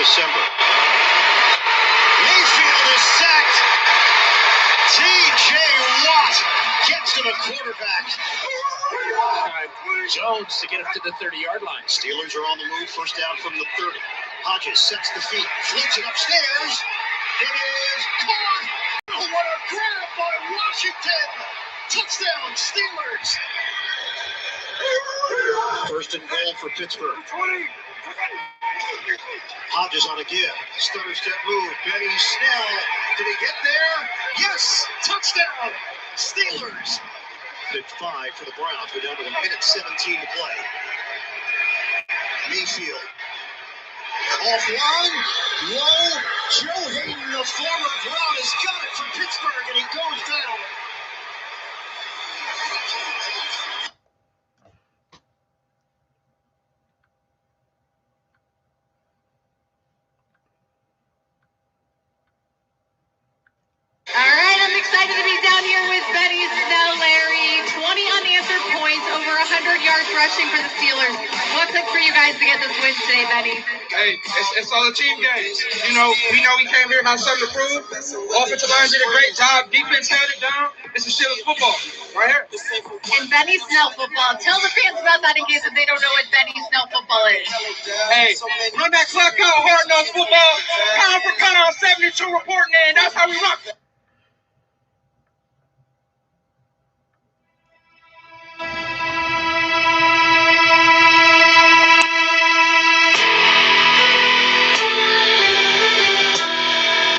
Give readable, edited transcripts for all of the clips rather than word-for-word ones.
December. Mayfield is sacked. T.J. Watt gets to the quarterback. Jones to get up to the 30-yard line. Steelers are on the move. First down from the 30. Hodges sets the feet. Flips it upstairs. It is caught. Oh, what a grab by Washington. Touchdown, Steelers. First and goal for Pittsburgh. Hodges on a give. Stutter step move. Benny Snell. Did he get there? Yes. Touchdown. Steelers. Pick 5 for the Browns. We're down to 1:17 to play. Mayfield. Offline. Low. Joe Hayden, the former Brown, has got it for Pittsburgh, and he goes down. Excited to be down here with Benny Snell, Larry. 20 unanswered points, over 100 yards rushing for the Steelers. What took for you guys to get this win today, Benny? Hey, it's all a team game. You know, we came here had something to prove. Offensive line did a great job. Defense held it down. This is Steelers football right here. And Benny Snell football. Tell the fans about that in case they don't know what Benny Snell football is. Hey, run that clock out, hard-nosed football. Pound for pound on 72 reporting in. That's how we rock.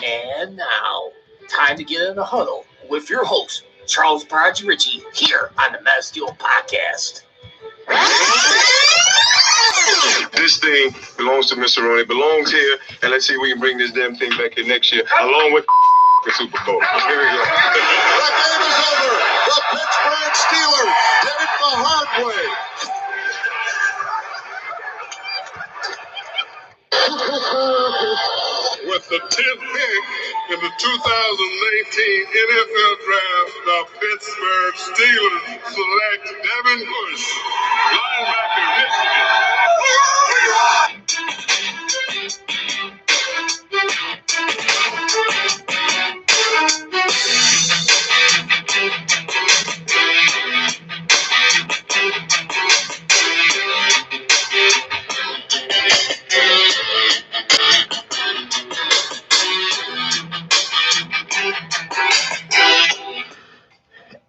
And now, time to get in the huddle with your host, Charles Prodigy Ritchie, here on the Mad Steel Podcast. This thing belongs to Mr. Roney, belongs here, and let's see if we can bring this damn thing back here next year, along with the Super Bowl. Here we go. The game is over. The Pittsburgh Steelers did it the hard way. With the 10th pick in the 2019 NFL Draft, the Pittsburgh Steelers select Devin Bush, linebacker, Michigan.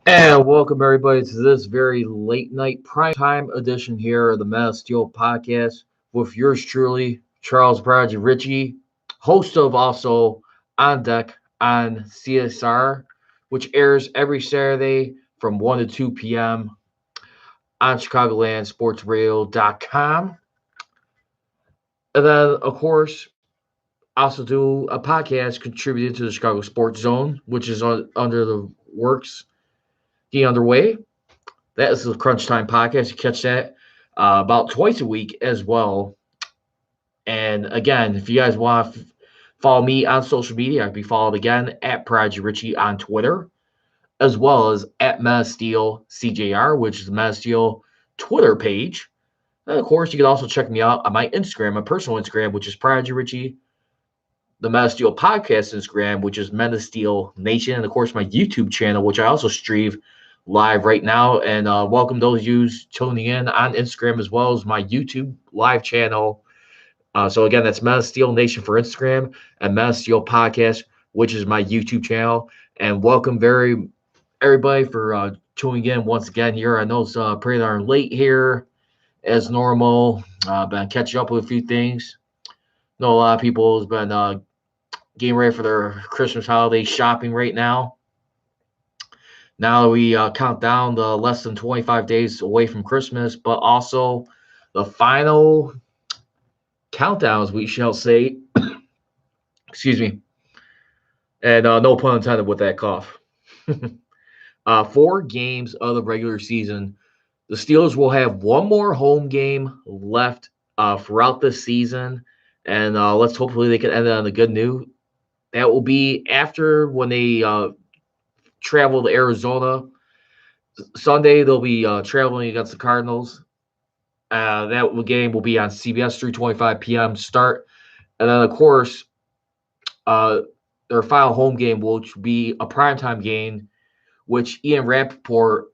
And welcome everybody to this very late night primetime edition here of the Mad Steel Podcast with yours truly, Charles Prodigy Ritchie, host of also On Deck on CSR, which airs every Saturday from 1 to 2 p.m. on ChicagolandSportsRadio.com. And then, of course, also do a podcast contributed to the Chicago Sports Zone, which is under the works. Underway. That is the Crunch Time Podcast. You catch that about twice a week as well. And again, if you guys want to follow me on social media, I can be followed again at Prodigy Ritchie on Twitter, as well as at Masteel CJR, which is the Masteel Twitter page. And of course, you can also check me out on my Instagram, my personal Instagram, which is Prodigy Ritchie, the Masteel Podcast Instagram, which is Masteel Nation, and of course my YouTube channel, which I also stream live right now. And welcome those of you tuning in on Instagram as well as my YouTube live channel. So again, that's Masteel Nation for Instagram and Masteel Podcast, which is my YouTube channel. And welcome everybody for tuning in once again here. I know it's pretty darn late here as normal. Been catching up with a few things. I know a lot of people has been getting ready for their Christmas holiday shopping right now. Now we count down the less than 25 days away from Christmas, but also the final countdowns, we shall say. Excuse me. And no pun intended with that cough. 4 games of the regular season. The Steelers will have one more home game left throughout the season. And let's hopefully they can end it on a good note. That will be after when they travel to Arizona. Sunday, they'll be traveling against the Cardinals. That game will be on CBS, 3:25 p.m. start. And then, of course, their final home game, which will be a primetime game, which Ian Rappaport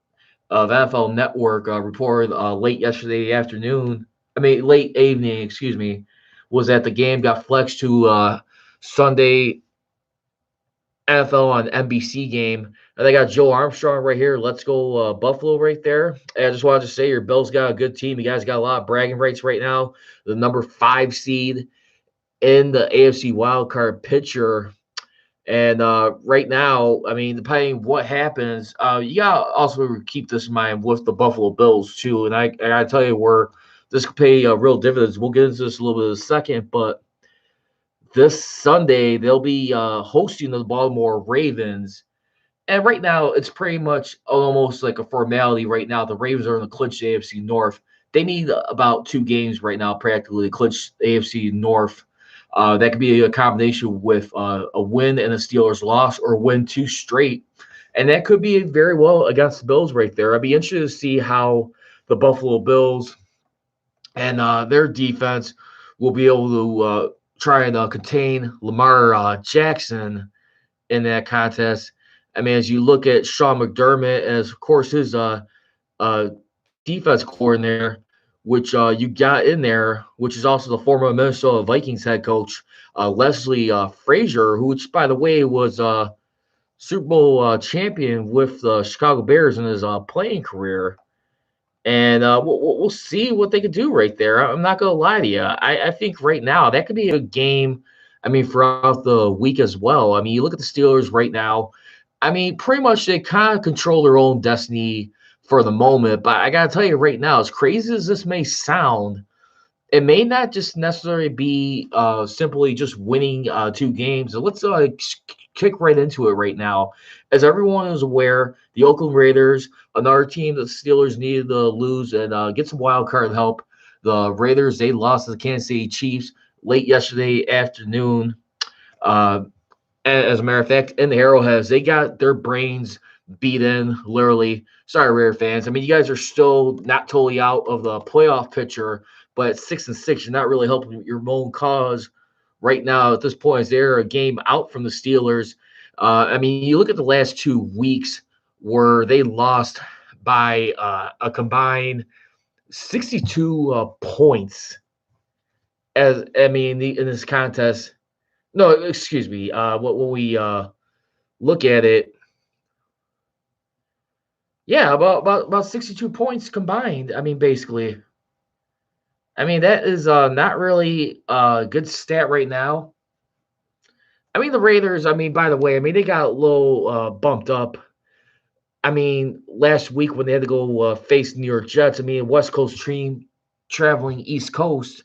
of NFL Network reported late evening, excuse me, was that the game got flexed to Sunday NFL on NBC game. And they got Joe Armstrong right here. Let's go Buffalo right there. And I just wanted to say your Bills got a good team. You guys got a lot of bragging rights right now. The number 5 seed in the AFC wildcard picture. And right now, I mean, depending on what happens, you got to also keep this in mind with the Buffalo Bills, too. And I got to tell you where this could pay real dividends. We'll get into this a little bit in a second. But this Sunday, they'll be hosting the Baltimore Ravens. And right now, it's pretty much almost like a formality right now. The Ravens are in the clinch AFC North. They need about 2 games right now practically to clinch AFC North. That could be a combination with a win and a Steelers loss, or win 2 straight. And that could be very well against the Bills right there. I'd be interested to see how the Buffalo Bills and their defense will be able to try and contain Lamar Jackson in that contest. I mean, as you look at Sean McDermott, as of course his defense coordinator, which you got in there, which is also the former Minnesota Vikings head coach, Leslie Frazier, which, by the way, was Super Bowl champion with the Chicago Bears in his playing career. And we'll see what they could do right there. I'm not going to lie to you. I think right now that could be a game, I mean, throughout the week as well. I mean, you look at the Steelers right now. I mean, pretty much they kind of control their own destiny for the moment. But I got to tell you right now, as crazy as this may sound, it may not just necessarily be simply just winning 2 games. So let's kick right into it right now. As everyone is aware, the Oakland Raiders, another team that the Steelers needed to lose and get some wild card help. The Raiders, they lost to the Kansas City Chiefs late yesterday afternoon. As a matter of fact, in the Arrowheads, they got their brains beat in, literally. Sorry, Raider fans. I mean, you guys are still not totally out of the playoff picture, but at 6-6, you're not really helping your own cause right now. At this point, they're a game out from the Steelers. I mean, you look at the last 2 weeks where they lost by a combined 62 points. In this contest. No, excuse me. When we look at it, yeah, about 62 points combined. I mean, basically. I mean, that is not really a good stat right now. I mean, the Raiders, I mean, by the way, I mean, they got a little bumped up. I mean, last week when they had to go face New York Jets, I mean, West Coast team traveling East Coast.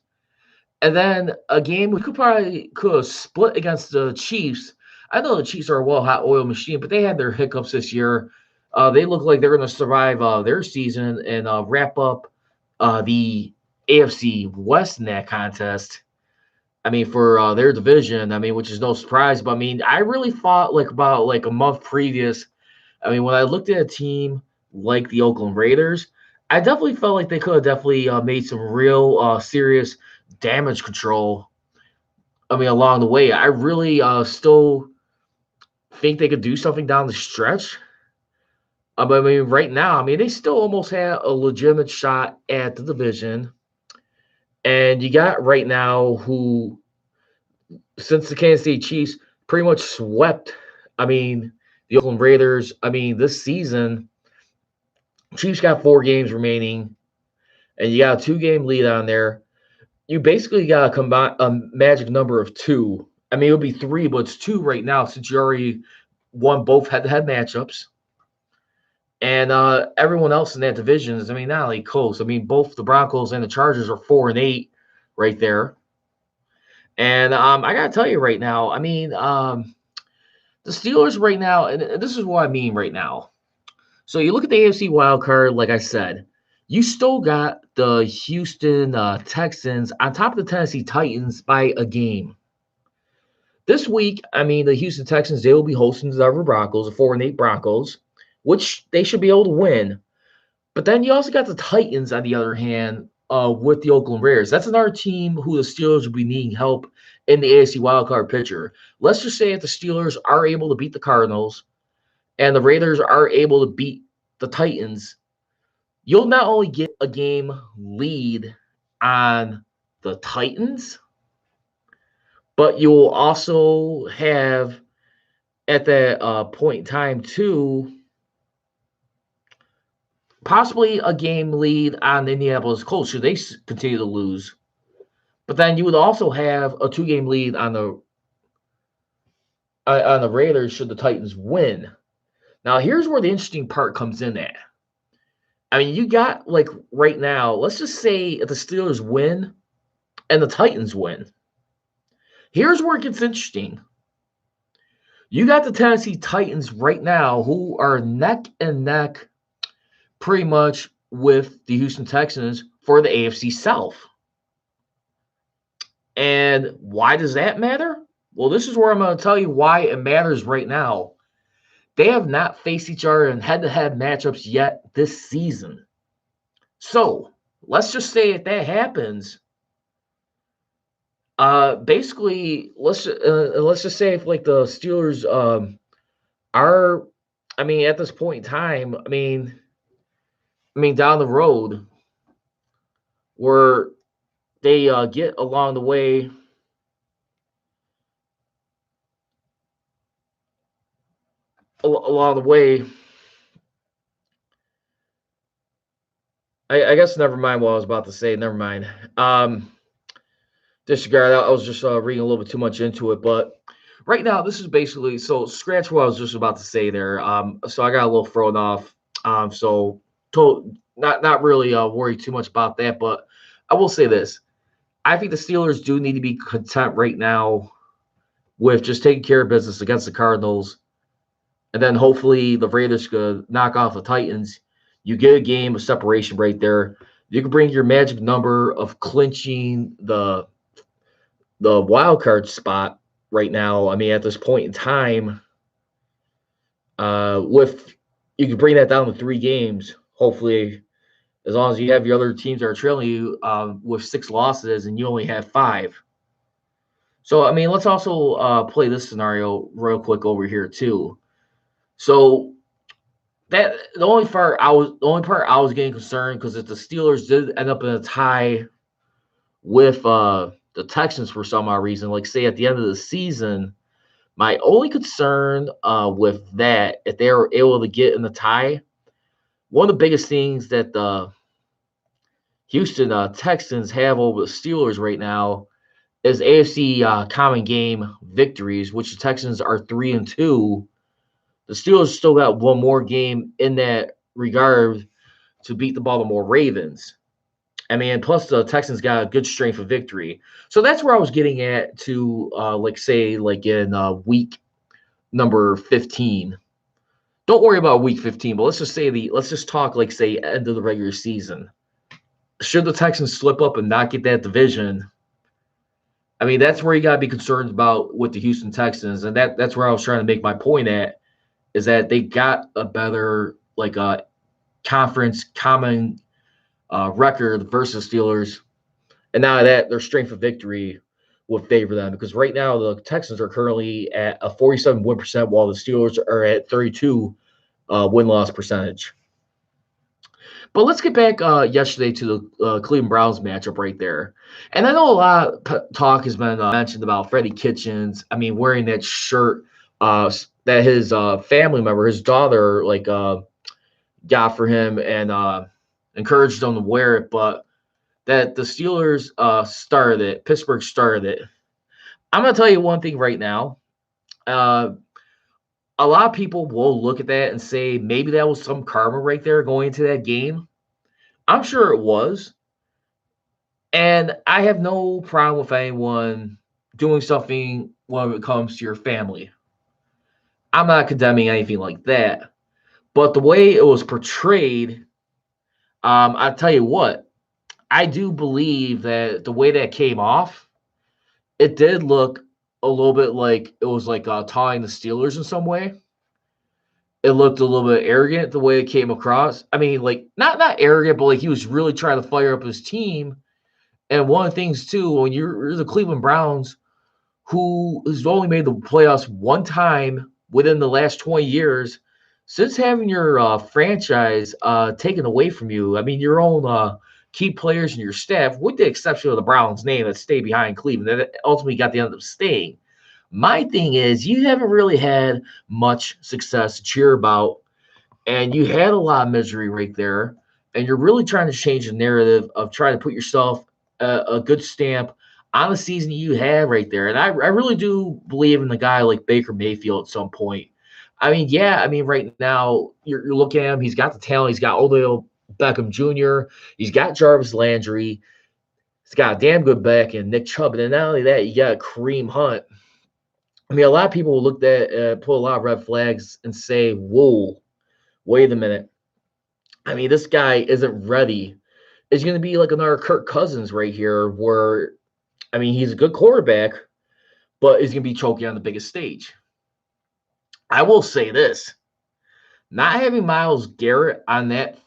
And then a game we could have split against the Chiefs. I know the Chiefs are a well-oiled machine, but they had their hiccups this year. They look like they're going to survive their season and wrap up the AFC West in that contest. I mean, for their division, I mean, which is no surprise. But, I mean, I really thought about a month previous. I mean, when I looked at a team like the Oakland Raiders, I definitely felt like they could have definitely made some real serious damage control, I mean, along the way. I really still think they could do something down the stretch. But I mean, right now, I mean, they still almost had a legitimate shot at the division. And you got right now who, since the Kansas City Chiefs pretty much swept, I mean, the Oakland Raiders, I mean, this season, Chiefs got 4 games remaining, and you got a 2-game lead on there. You basically got a magic number of 2. I mean, it would be 3, but it's 2 right now since you already won both head-to-head matchups. And everyone else in that division is, I mean, not only close. I mean, both the Broncos and the Chargers are 4-8 right there. And I got to tell you right now, I mean, the Steelers right now, and this is what I mean right now. So you look at the AFC wildcard, like I said, you still got the Houston Texans on top of the Tennessee Titans by a game. This week, I mean, the Houston Texans, they will be hosting the Denver Broncos, the 4-8 Broncos, which they should be able to win. But then you also got the Titans, on the other hand, with the Oakland Raiders. That's another team who the Steelers will be needing help in the AFC wildcard picture. Let's just say if the Steelers are able to beat the Cardinals and the Raiders are able to beat the Titans, you'll not only get a game lead on the Titans, but you will also have at that point in time too, possibly a game lead on the Indianapolis Colts should they continue to lose. But then you would also have a 2-game lead on the Raiders should the Titans win. Now, here's where the interesting part comes in at. I mean, you got, like, right now, let's just say if the Steelers win and the Titans win. Here's where it gets interesting. You got the Tennessee Titans right now who are neck and neck pretty much with the Houston Texans for the AFC South. And why does that matter? Well, this is where I'm going to tell you why it matters right now. They have not faced each other in head-to-head matchups yet this season. So, let's just say if that happens, basically, let's just say if, like, the Steelers are, I mean, at this point in time, I mean, down the road, where they get along the way I guess never mind what I was about to say. Never mind. Disregard that. I was just reading a little bit too much into it. But right now, this is basically, so scratch what I was just about to say there. So I got a little thrown off. So not really worried too much about that. But I will say this. I think the Steelers do need to be content right now with just taking care of business against the Cardinals. And then hopefully the Raiders could knock off the Titans. You get a game of separation right there. You can bring your magic number of clinching the wild card spot right now. I mean, at this point in time, you can bring that down to 3 games. Hopefully, as long as you have your other teams that are trailing you with 6 losses and you only have 5. So, I mean, let's also play this scenario real quick over here too. So that the only part I was getting concerned, because if the Steelers did end up in a tie with the Texans for some odd reason, like say at the end of the season, my only concern with that, if they were able to get in the tie, one of the biggest things that the Houston Texans have over the Steelers right now is AFC common game victories, which the Texans are 3-2. The Steelers still got one more game in that regard to beat the Baltimore Ravens. I mean, plus the Texans got a good strength of victory. So that's where I was getting at to, in week number 15. Don't worry about week 15, but let's just talk, like, say, end of the regular season. Should the Texans slip up and not get that division, I mean, that's where you got to be concerned about with the Houston Texans. And that's where I was trying to make my point at, is that they got a better, conference common record versus Steelers. And now that their strength of victory would favor them, because right now the Texans are currently at a 47 win percent while the Steelers are at 32 win-loss percentage. But let's get back yesterday to the Cleveland Browns matchup right there. And I know a lot of talk has been mentioned about Freddie Kitchens. I mean, wearing that shirt that his family member, his daughter, got for him and encouraged him to wear it, but that the Steelers started it, Pittsburgh started it. I'm going to tell you one thing right now. A lot of people will look at that and say maybe that was some karma right there going into that game. I'm sure it was. And I have no problem with anyone doing something when it comes to your family. I'm not condemning anything like that. But the way it was portrayed, I'll tell you what, I do believe that the way that came off, it did look a little bit like it was like taunting the Steelers in some way. It looked a little bit arrogant the way it came across. I mean, not arrogant, but he was really trying to fire up his team. And one of the things too, when you're the Cleveland Browns, who has only made the playoffs one time within the last 20 years since having your franchise taken away from you. I mean, your own key players and your staff, with the exception of the Browns' name that stayed behind Cleveland, that ultimately got the end up staying. My thing is, you haven't really had much success to cheer about, and you had a lot of misery right there, and you're really trying to change the narrative of trying to put yourself a good stamp on the season you had right there. And I really do believe in the guy like Baker Mayfield at some point. I mean, yeah, I mean, right now you're looking at him. He's got the talent. He's got Odell Beckham Jr. He's got Jarvis Landry. He's got a damn good back in Nick Chubb. And then not only that, you got Kareem Hunt. I mean, a lot of people will look at pull a lot of red flags and say, whoa, wait a minute. I mean, this guy isn't ready. It's going to be like another Kirk Cousins right here where, I mean, he's a good quarterback, but he's going to be choking on the biggest stage. I will say this. Not having Myles Garrett on that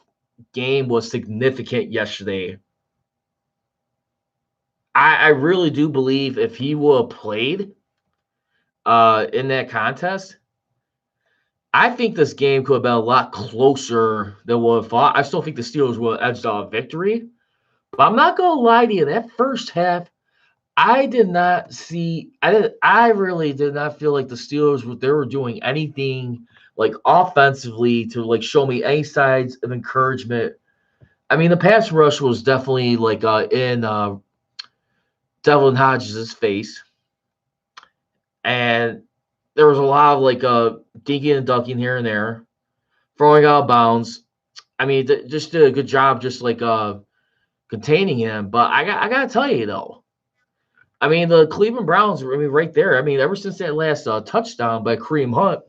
game was significant yesterday. I really do believe if he would have played in that contest, I think this game could have been a lot closer than what I thought. I still think the Steelers would have edged out a victory. But I'm not going to lie to you. That first half, I really did not feel like the Steelers they were doing anything like offensively to like show me any signs of encouragement. I mean, the pass rush was definitely like in Devlin Hodges' face. And there was a lot of like dinking and ducking here and there, throwing out of bounds. I mean, just did a good job just like containing him. But I got to tell you, though, I mean, the Cleveland Browns, I mean, right there, I mean, ever since that last touchdown by Kareem Hunt,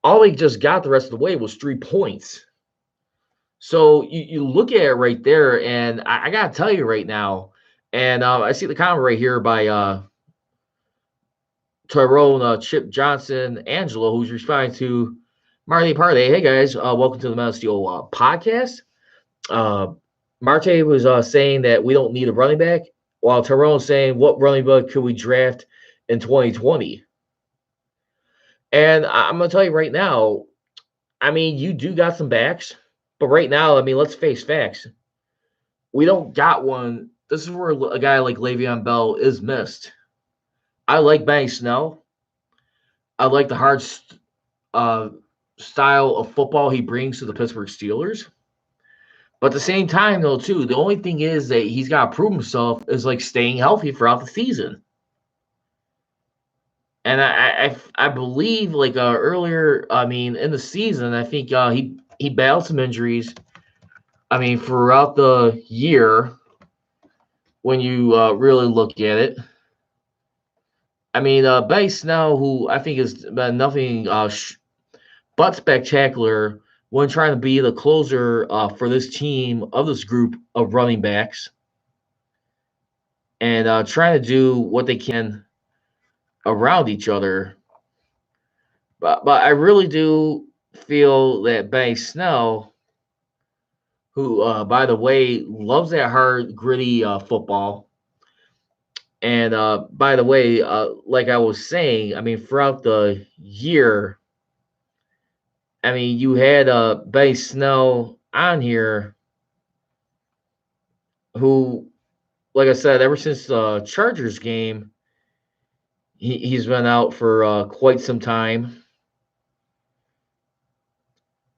all they just got the rest of the way was 3 points. So you look at it right there, and I got to tell you right now, and I see the comment right here by Tyrone Chip Johnson Angelo, who's responding to Marty Parday. Hey, guys, welcome to the Metal Steel podcast. Marte was saying that we don't need a running back, while Tyrone's saying, what running back could we draft in 2020? And I'm going to tell you right now, I mean, you do got some backs, but right now, I mean, let's face facts. We don't got one. This is where a guy like Le'Veon Bell is missed. I like Benny Snell. I like the hard style of football he brings to the Pittsburgh Steelers. But at the same time, though, too, the only thing is that he's got to prove himself is like staying healthy throughout the season. And I believe like earlier, I mean, in the season, I think he battled some injuries. I mean, throughout the year, when you really look at it. I mean, Benny Snell, who I think has been nothing but spectacular when trying to be the closer for this team of this group of running backs and trying to do what they can around each other. But I really do feel that Benny Snell, who, by the way, loves that hard, gritty football. And by the way, like I was saying, I mean, throughout the year, I mean, you had Benny Snell on here who, like I said, ever since the Chargers game, he's been out for quite some time.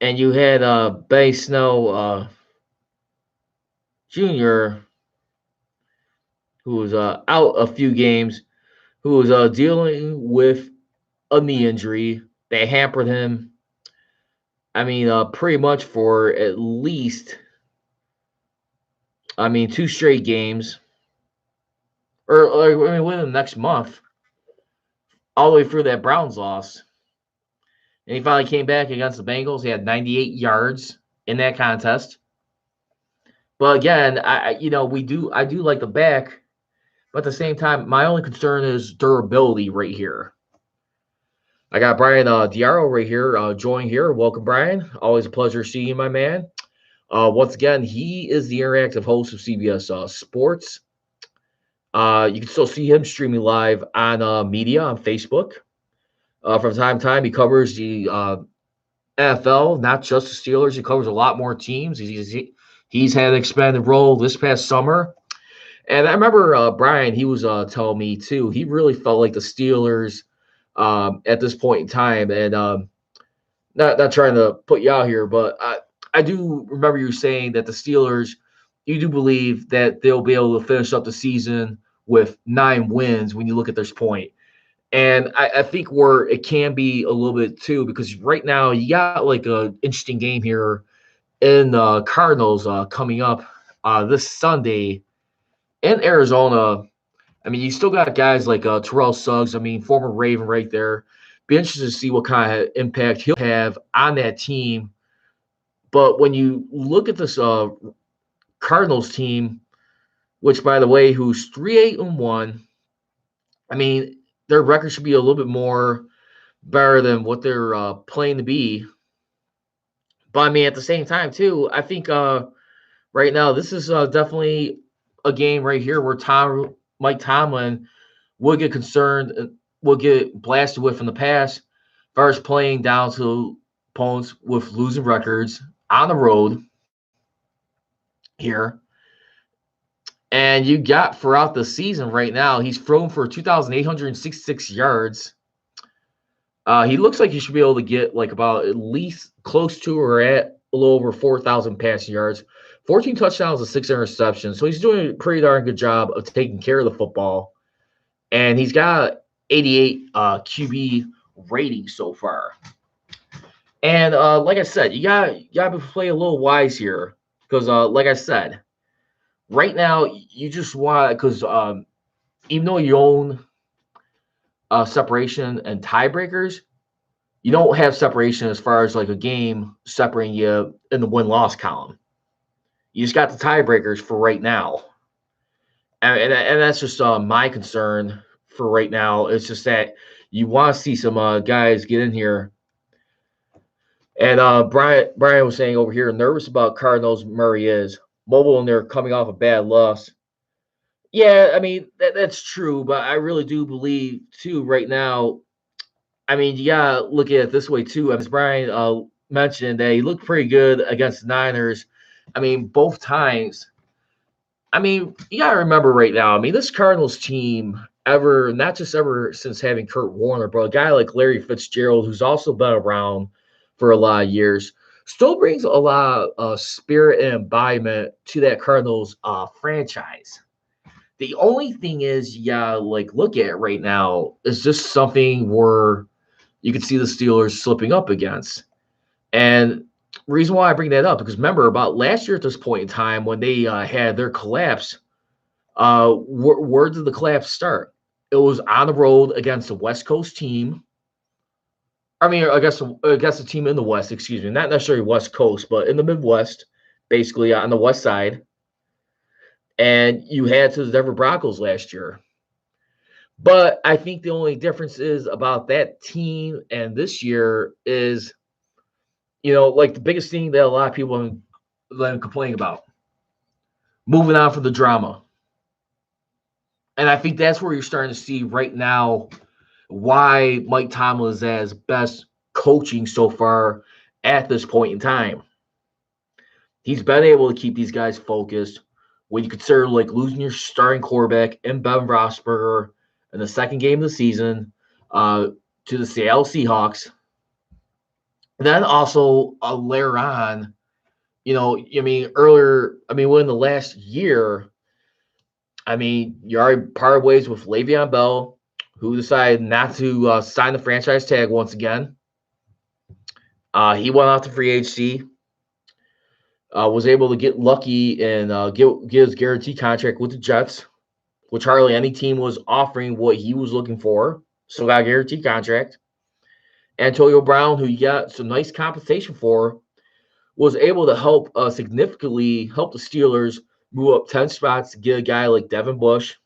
And you had Benny Snell Jr., who was out a few games, who was dealing with a knee injury that hampered him. I mean, pretty much for at least, I mean, 2 straight games, or I mean, within the next month, all the way through that Browns loss. And he finally came back against the Bengals. He had 98 yards in that contest. But again, I do like the back, but at the same time, my only concern is durability right here. I got Brian Diaro right here, joined here. Welcome, Brian. Always a pleasure seeing you, my man. Once again, he is the interactive host of CBS Sports. You can still see him streaming live on media on Facebook. From time to time, he covers the NFL, not just the Steelers. He covers a lot more teams. He's had an expanded role this past summer. And I remember Brian, he was telling me too, he really felt like the Steelers at this point in time. And not trying to put you out here, but I do remember you saying that the Steelers, you do believe that they'll be able to finish up the season with 9 wins when you look at this point. And I think where it can be a little bit too, because right now you got like an interesting game here in the Cardinals coming up this Sunday in Arizona. I mean, you still got guys like Terrell Suggs. I mean, former Raven right there. Be interested to see what kind of impact he'll have on that team. But when you look at this Cardinals team, which by the way, who's 3-8-1, I mean, their record should be a little bit more better than what they're playing to be. But I mean, at the same time, too, I think right now this is definitely a game right here where Mike Tomlin will get concerned, will get blasted with in the past, as far as playing down to opponents with losing records on the road here. And you got throughout the season right now, he's thrown for 2,866 yards. He looks like he should be able to get like about at least close to or at a little over 4,000 passing yards, 14 touchdowns and 6 interceptions. So he's doing a pretty darn good job of taking care of the football. And he's got 88 QB rating so far. And like I said, you got to play a little wise here because, like I said, right now you just want, because even though you own separation and tiebreakers, you don't have separation as far as like a game separating you in the win-loss column. You just got the tiebreakers for right now. And that's just my concern for right now. It's just that you want to see some guys get in here. And Brian was saying over here, nervous about Cardinals. Murray is mobile and they're coming off a bad loss. Yeah, I mean, that's true, but I really do believe, too, right now, I mean, you got to look at it this way, too. As Brian mentioned, that he looked pretty good against the Niners. I mean, both times. I mean, you got to remember right now, I mean, this Cardinals team, not just ever since having Kurt Warner, but a guy like Larry Fitzgerald, who's also been around for a lot of years, still brings a lot of spirit and embodiment to that Cardinals franchise. The only thing is, like look at it right now, is just something where you can see the Steelers slipping up against. And reason why I bring that up, because remember about last year at this point in time when they had their collapse, where did the collapse start? It was on the road against a West Coast team. I mean, I guess a team in the West, excuse me, not necessarily West Coast, but in the Midwest, basically on the West side. And you had to the Denver Broncos last year. But I think the only difference is about that team and this year is, like the biggest thing that a lot of people have been complaining about, moving on from the drama. And I think that's where you're starting to see right now why Mike Tomlin is as best coaching so far at this point in time. He's been able to keep these guys focused. When you consider like losing your starting quarterback in Ben Roethlisberger in the second game of the season to the Seattle Seahawks, and then also later on, within the last year, I mean, you already parted ways with Le'Veon Bell, who decided not to sign the franchise tag once again. He went off to free agency. Was able to get lucky and get his guarantee contract with the Jets, which hardly any team was offering what he was looking for. So got a guarantee contract. Antonio Brown, who you got some nice compensation for, was able to significantly help the Steelers move up 10 spots to get a guy like Devin Bush.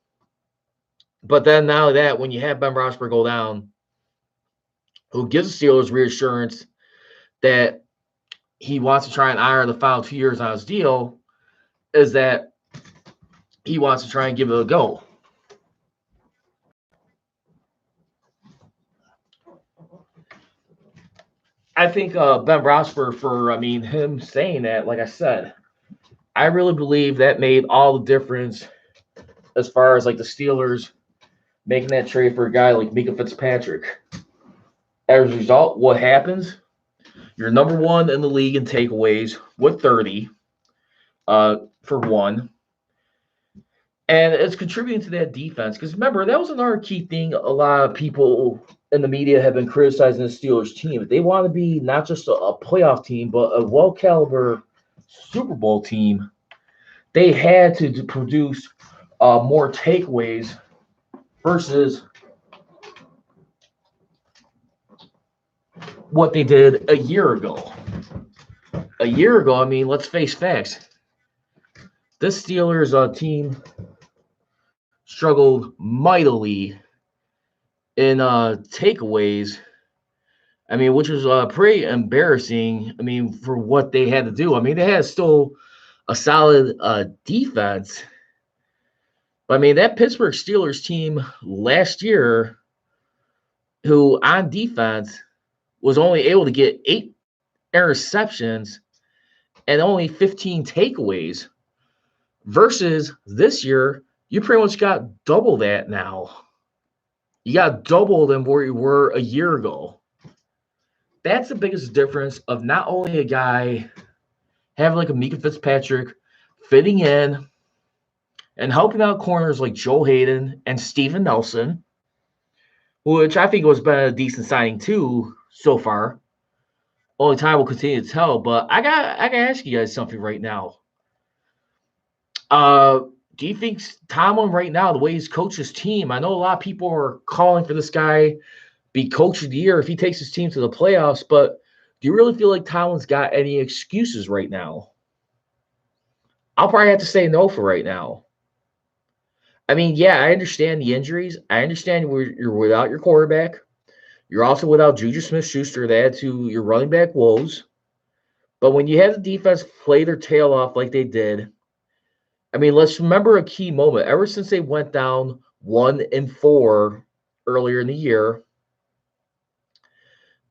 But then now that when you have Ben Roethlisberger go down, who gives the Steelers reassurance that he wants to try and honor the final 2 years on his deal, is that he wants to try and give it a go. I think Ben Roethlisberger, him saying that, like I said, I really believe that made all the difference as far as like the Steelers making that trade for a guy like Minka Fitzpatrick. As a result, what happens? You're number one in the league in takeaways with 30 for one. And it's contributing to that defense. Because remember, that was another key thing a lot of people in the media have been criticizing the Steelers team. If they want to be not just a playoff team, but a well-caliber Super Bowl team, they had to produce more takeaways versus what they did a year ago. A year ago, let's face facts. This Steelers team struggled mightily in takeaways. Which was pretty embarrassing. For what they had to do. They had still a solid defense. But that Pittsburgh Steelers team last year, who on defense was only able to get 8 interceptions and only 15 takeaways, versus this year, you pretty much got double that now. You got double than where you were a year ago. That's the biggest difference of not only a guy having like a Minka Fitzpatrick fitting in and helping out corners like Joe Hayden and Steven Nelson, which I think was been a decent signing too so far. Only time will continue to tell, but I gotta ask you guys something right now. Do you think Tomlin right now, the way he's coached his team, I know a lot of people are calling for this guy be coach of the year if he takes his team to the playoffs, but do you really feel like Tomlin's got any excuses right now? I'll probably have to say no for right now. Yeah, I understand the injuries. I understand you're without your quarterback. You're also without Juju Smith-Schuster to add to your running back woes. But when you have the defense play their tail off like they did, let's remember a key moment. Ever since they went down 1-4 earlier in the year,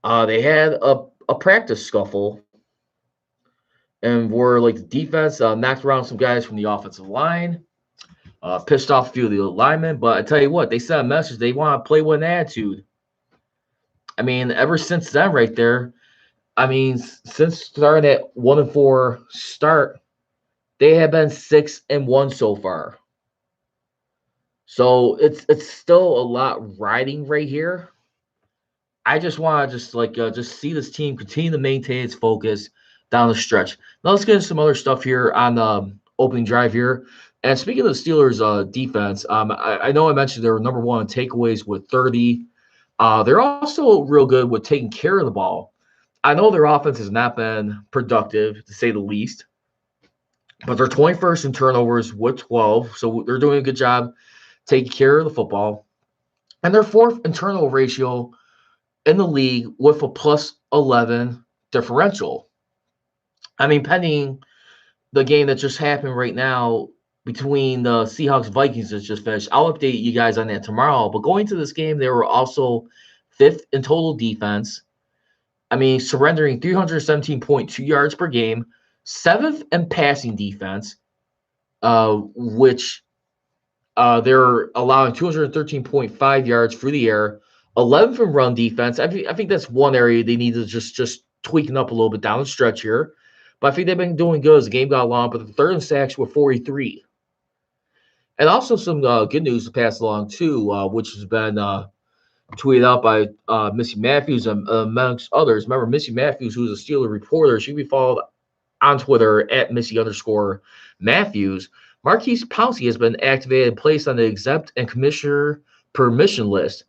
they had a practice scuffle and were like the defense knocked around some guys from the offensive line, pissed off a few of the linemen. But I tell you what, they sent a message. They want to play with an attitude. Ever since then right there, since starting at 1-4 start, they have been 6-1 so far. So it's still a lot riding right here. I just want to just see this team continue to maintain its focus down the stretch. Now let's get into some other stuff here on the opening drive here. And speaking of the Steelers' defense, I know I mentioned they were number one in takeaways with 30. They're also real good with taking care of the ball. I know their offense has not been productive, to say the least, but they're 21st in turnovers with 12, so they're doing a good job taking care of the football. And they're 4th in turnover ratio in the league with a +11 differential. Pending the game that just happened right now between the Seahawks Vikings that's just finished. I'll update you guys on that tomorrow. But going to this game, they were also 5th in total defense. Surrendering 317.2 yards per game, 7th in passing defense, which they're allowing 213.5 yards through the air, 11th in run defense. I think that's one area they need to just tweaking up a little bit down the stretch here. But I think they've been doing good as the game got long. But the 3rd in sacks with 43. And also some good news to pass along, too, which has been tweeted out by Missy Matthews and amongst others. Remember, Missy Matthews, who's a Steeler reporter, she can be followed on Twitter at Missy_Matthews. Marquise Pouncey has been activated and placed on the exempt and commissioner permission list.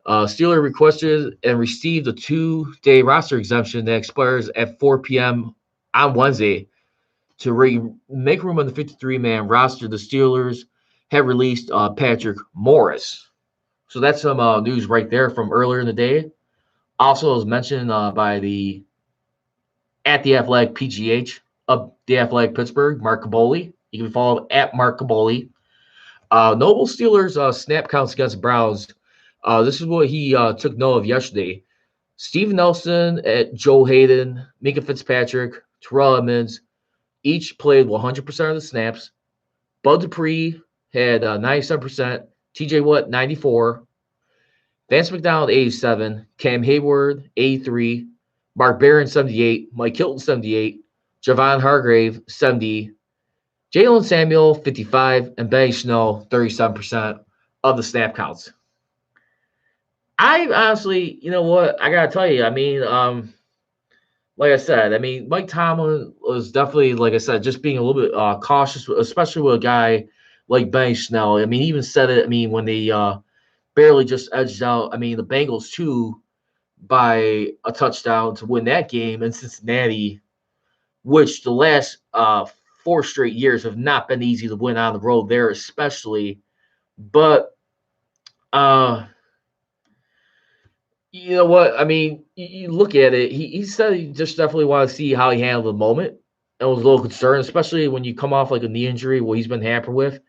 Steeler requested and received a 2-day roster exemption that expires at 4 p.m. on Wednesday. To make room on the 53-man roster, the Steelers have released Patrick Morris. So that's some news right there from earlier in the day. Also, as mentioned by the Athletic PGH of the Athletic Pittsburgh, Mark Caboli. You can follow at Mark Caboli. Noble Steelers snap counts against the Browns. This is what he took note of yesterday. Steve Nelson, Joe Hayden, Mika Fitzpatrick, Terrell Edmonds each played 100% of the snaps. Bud Dupree had 97%, TJ Watt 94%, Vance McDonald 87%, Cam Hayward 83%, Mark Barron 78%, Mike Hilton 78%, Javon Hargrave 70%, Jalen Samuel 55%, and Benny Snell 37% of the snap counts. I honestly, you know what, I gotta tell you, I mean, like I said, I mean, Mike Tomlin was definitely, like I said, just being a little bit cautious, especially with a guy like Benny Snell. I mean, he even said it, I mean, when they barely just edged out, I mean, the Bengals too by a touchdown to win that game in Cincinnati, which the last 4 straight years have not been easy to win on the road there, especially. But you know what? I mean, you look at it. He said he just definitely wanted to see how he handled the moment. And was a little concerned, especially when you come off like a knee injury, what he's been hampered with.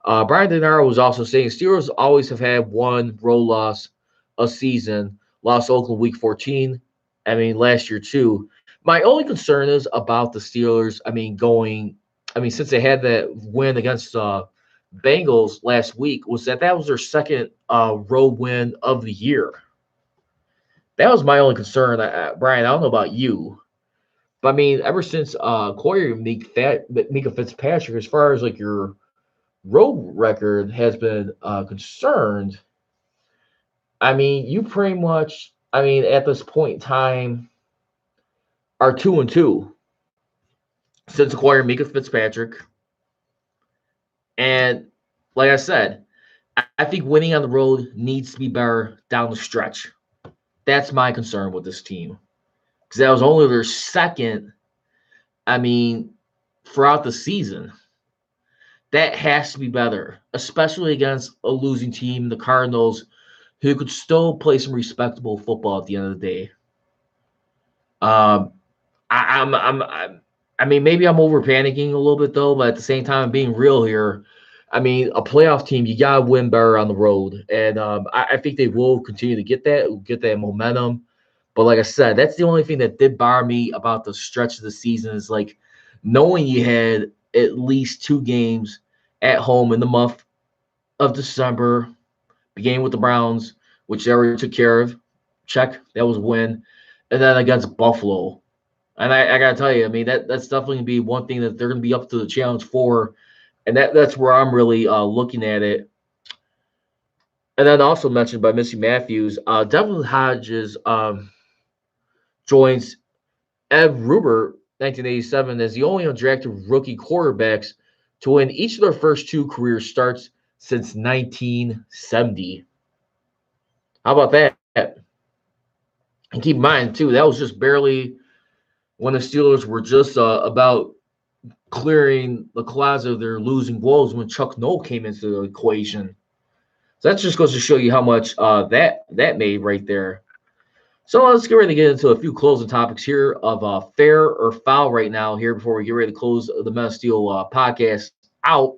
Brian DeNaro was also saying Steelers always have had one road loss a season. Lost Oakland week 14. I mean, last year too. My only concern is about the Steelers. I mean, since they had that win against Bengals last week, was that was their second road win of the year. That was my only concern, Brian. I don't know about you, but I mean, ever since Corey Mika Fitzpatrick, as far as like your road record has been concerned, I mean, you pretty much, I mean, at this point in time, are 2-2 since acquiring Mika Fitzpatrick. And like I said, I think winning on the road needs to be better down the stretch. That's my concern with this team. Because that was only their second, I mean, throughout the season. That has to be better, especially against a losing team, the Cardinals, who could still play some respectable football at the end of the day. I mean, maybe I'm over panicking a little bit though, but at the same time, being real here, I mean, a playoff team, you gotta win better on the road, and I think they will continue to get that momentum. But like I said, that's the only thing that did bother me about the stretch of the season is like knowing you had at least 2 games at home in the month of December, beginning with the Browns, which they already took care of. Check, that was a win. And then against Buffalo. And I got to tell you, I mean, that's definitely going to be one thing that they're going to be up to the challenge for. And that's where I'm really looking at it. And then also mentioned by Missy Matthews, Devin Hodges joins Ed Ruber, 1987, as the only undrafted rookie quarterbacks to win each of their first 2 career starts since 1970. How about that? And keep in mind, too, that was just barely when the Steelers were just about clearing the closet of their losing woes when Chuck Noll came into the equation. So that just goes to show you how much that made right there. So let's get ready to get into a few closing topics here of fair or foul right now here before we get ready to close the Men of Steel podcast out.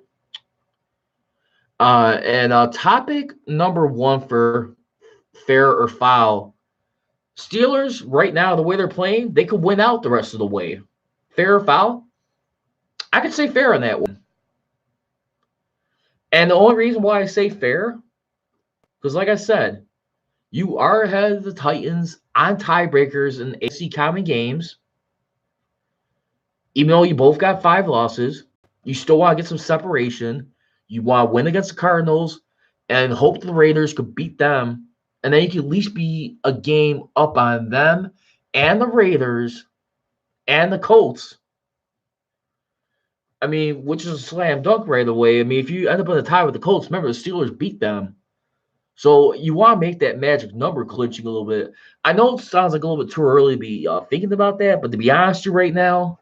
And topic number 1 for fair or foul. Steelers right now, the way they're playing, they could win out the rest of the way. Fair or foul? I could say fair on that one. And the only reason why I say fair, because like I said, you are ahead of the Titans on tiebreakers in AFC common games. Even though you both got 5 losses, you still want to get some separation. You want to win against the Cardinals and hope the Raiders could beat them. And then you can at least be a game up on them and the Raiders and the Colts. I mean, which is a slam dunk right away. I mean, if you end up in a tie with the Colts, remember the Steelers beat them. So you want to make that magic number clinching a little bit. I know it sounds like a little bit too early to be thinking about that, but to be honest with you right now,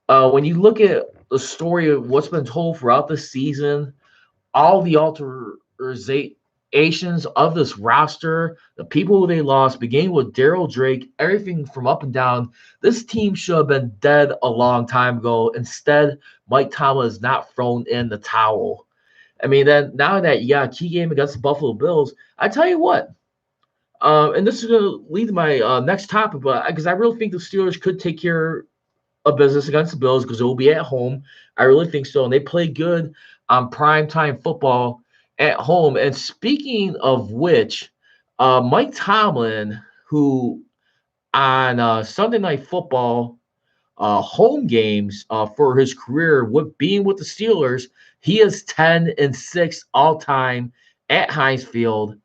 when you look at the story of what's been told throughout the season, all the alterations of this roster, the people who they lost, beginning with Daryl Drake, everything from up and down, this team should have been dead a long time ago. Instead, Mike Tomlin has not thrown in the towel. I mean, then now that you got a key game against the Buffalo Bills, I tell you what, And this is going to lead to my next topic, but because I really think the Steelers could take care of business against the Bills because it will be at home. I really think so. And they play good on primetime football at home. And speaking of which, Mike Tomlin, who on Sunday Night Football home games for his career, with being with the Steelers, he is 10-6 all time at Heinz Field.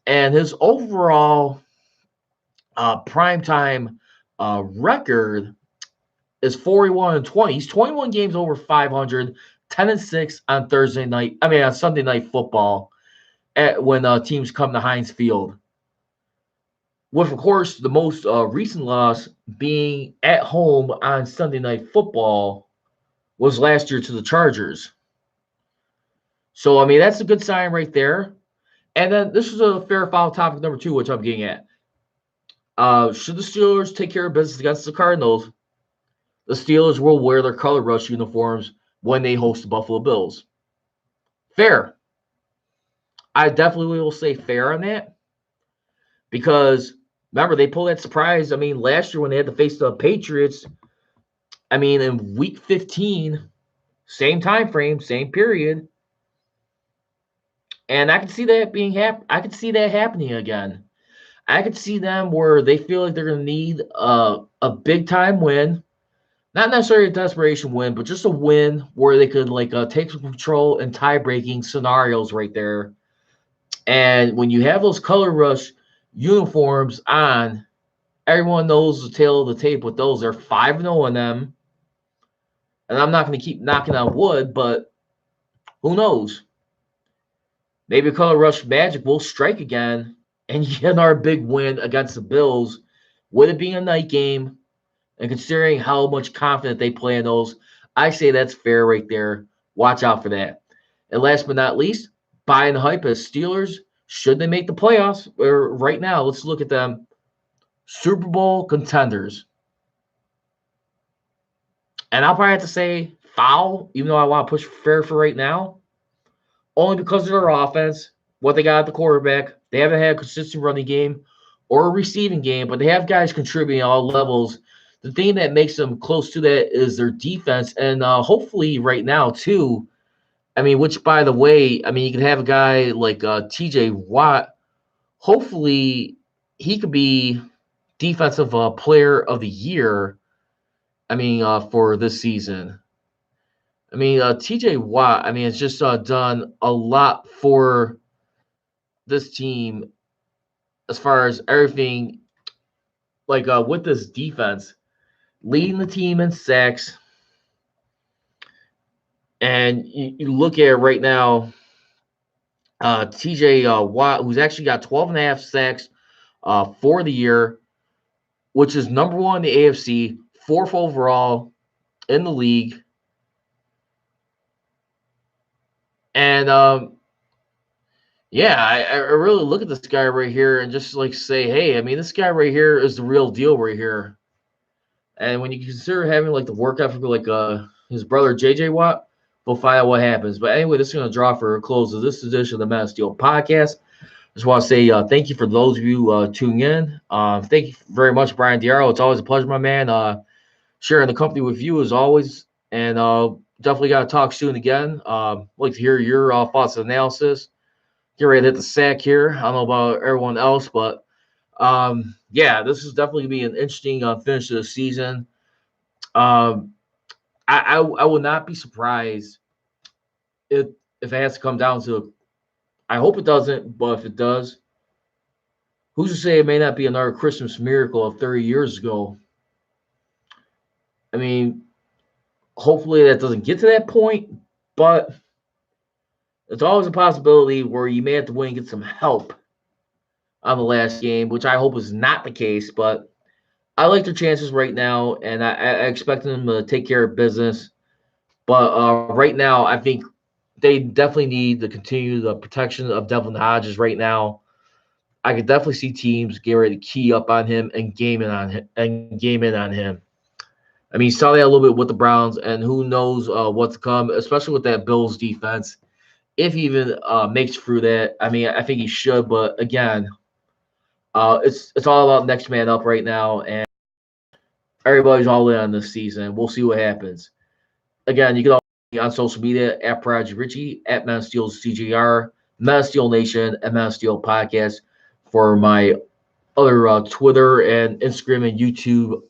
And his overall primetime record is 41-20. He's 21 games over 500, 10-6 on Sunday Night Football when teams come to Heinz Field. With, of course, the most recent loss being at home on Sunday Night Football was last year to the Chargers. So, that's a good sign right there. And then this is a fair foul topic number 2, which I'm getting at. Should the Steelers take care of business against the Cardinals, the Steelers will wear their color rush uniforms when they host the Buffalo Bills. Fair. I definitely will say fair on that. Because, remember, they pulled that surprise. Last year when they had to face the Patriots, in week 15, same time frame, same period. And I could see that I could see that happening again. I could see them where they feel like they're going to need a big-time win. Not necessarily a desperation win, but just a win where they could take some control in tie-breaking scenarios right there. And when you have those color rush uniforms on, everyone knows the tail of the tape with those. They're 5-0 in them. And I'm not going to keep knocking on wood, but who knows? Maybe color rush magic will strike again and you get another big win against the Bills, with it being a night game. And considering how much confidence they play in those, I say that's fair right there. Watch out for that. And last but not least, buying the hype as Steelers, should they make the playoffs? Or right now, let's look at them. Super Bowl contenders. And I'll probably have to say foul, even though I want to push fair for right now. Only because of their offense, what they got at the quarterback. They haven't had a consistent running game or a receiving game, but they have guys contributing at all levels. The thing that makes them close to that is their defense. And hopefully right now, too, which, by the way, you can have a guy like TJ Watt. Hopefully he could be defensive player of the year, for this season. TJ Watt, has just done a lot for this team as far as everything, with this defense, leading the team in sacks. And you look at it right now, TJ Watt, who's actually got 12.5 sacks for the year, which is number 1 in the AFC, 4th overall in the league. And, I really look at this guy right here and just say, hey, this guy right here is the real deal right here. And when you consider having the work ethic his brother JJ Watt, we'll find out what happens. But anyway, this is going to draw for a close of this edition of the Man of Steel podcast. Just want to say thank you for those of you tuning in. Thank you very much, Brian Diaro. It's always a pleasure, my man, sharing the company with you as always. And definitely got to talk soon again. Like to hear your thoughts and analysis. Get ready to hit the sack here. I don't know about everyone else, but this is definitely going to be an interesting finish to the season. I would not be surprised if it has to come down to, I hope it doesn't, but if it does, who's to say it may not be another Christmas miracle of 30 years ago? Hopefully that doesn't get to that point, but it's always a possibility where you may have to win and get some help on the last game, which I hope is not the case, but I like their chances right now, and I expect them to take care of business. But right now, I think they definitely need to continue the protection of Devlin Hodges right now. I could definitely see teams get ready to key up on him and game in on him. You saw that a little bit with the Browns, and who knows what's to come, especially with that Bills defense. If he even makes through that, I think he should. But again, It's all about next man up right now, and everybody's all in on this season. We'll see what happens. Again, you can all be on social media at Prodigy Richie, at Man of Steel CJR, Man of Steel Nation, and Man of Steel Podcast for my other Twitter and Instagram and YouTube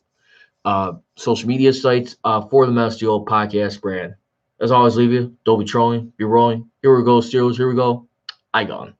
social media sites for the Man of Steel Podcast brand. As always, leave you. Don't be trolling. Be rolling. Here we go, Steelers. Here we go. I gone.